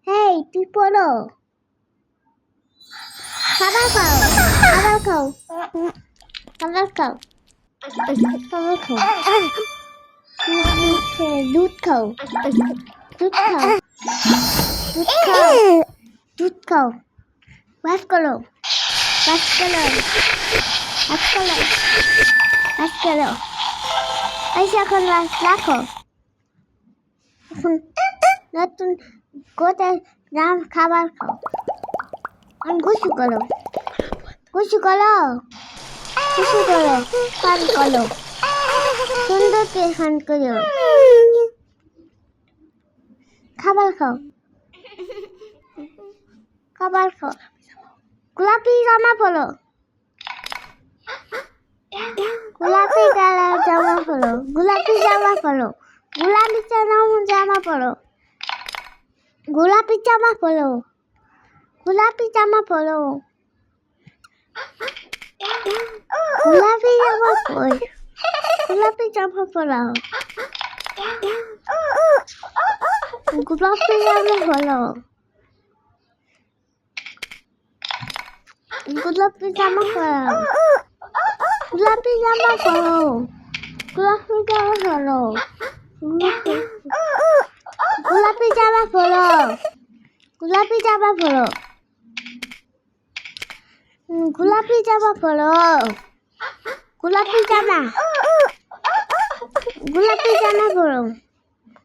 হেই তুই পড়ো খাবার খাও খাবার খাও খাবার খাও খাবার খাও দুধ খাও দুধ খাও দুধ খাও দুধ খাও ব্রাশ করো ব্রাশ করো ব্রাশ করো ব্রাশ করো এসে এখন ব্রাশ রাখো এখন নতুন কোথায় নাম খাবার খাও গুছু করো গুছু করো গুছু করো পান করো সুন্দর করে পান করো খাবার খাও খাবার খাও গোলাপি জামা পরো গোলাপি কালার জামা পরো গোলাপি জামা পরো গোলাপি জামা পরো গোলাপি জামা পরো গোলাপি জামা পরো গোলাপি জামা পরো গোলাপি জামা পরো গোলাপি জামা পরো গোলাপি জামা পরো গোলাপি জামা পরো গোলাপি জামা পরো গোলাপি জামা পরো গোলাপি জামা পরো গোলাপি জামা পরো গোলাপি জামা গোলাপি জামা পরো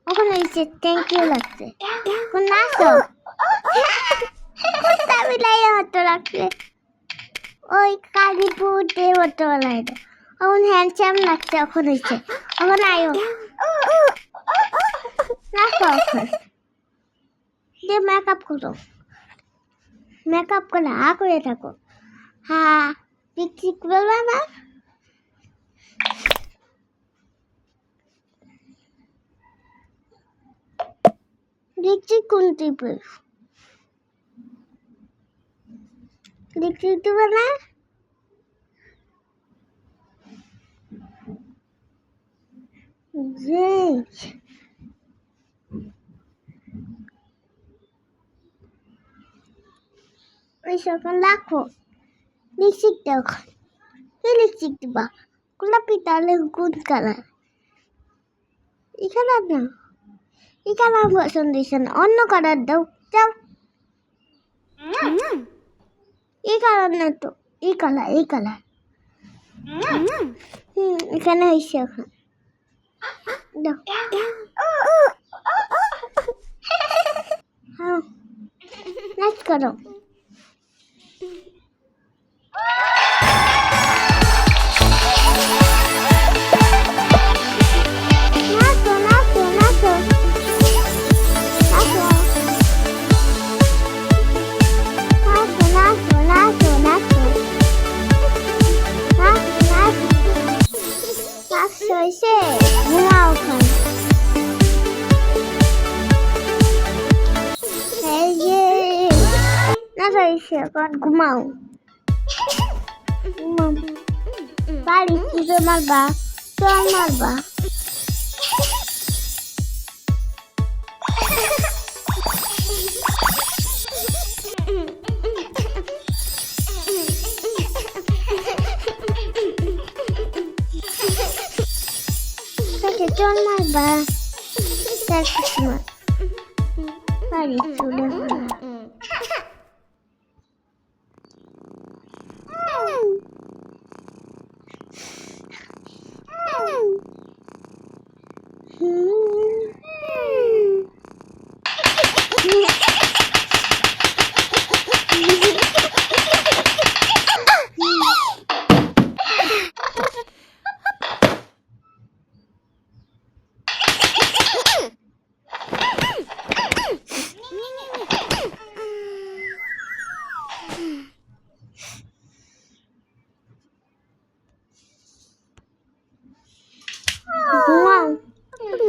ওখানে এসে থ্যাংক ইউ লাগছে এখন নাচো কুত্তা বিলাই মতো লাগছে ওই কালীপুরের মতো লাগে এখন হ্যান্ডসাম লাগছে এখন হয়েছে এখন আয়ো নাচো এখন দিয়ে মেকআপ করো মেকআপ করে করে থাকো হ্যাঁ ঠিক বলবে না দেখছি কোন টিপের দেখছি দেবে না ওই সকাল রাখো লিপস্টিক দাও কি লিপস্টিক দিবা গোলাপি তাহলে কোন কালার এই কালার না এই কালার পছন্দ হয়েছে না অন্য কালার দাও যাও এই কালার না তো এই কালার এখানে হয়েছে এখন দাও হ্যাঁ নাচ করো এখন ঘুমাও বাড়ি পুজো মারবা চল মারবা চল মারবা বাড়ি চলে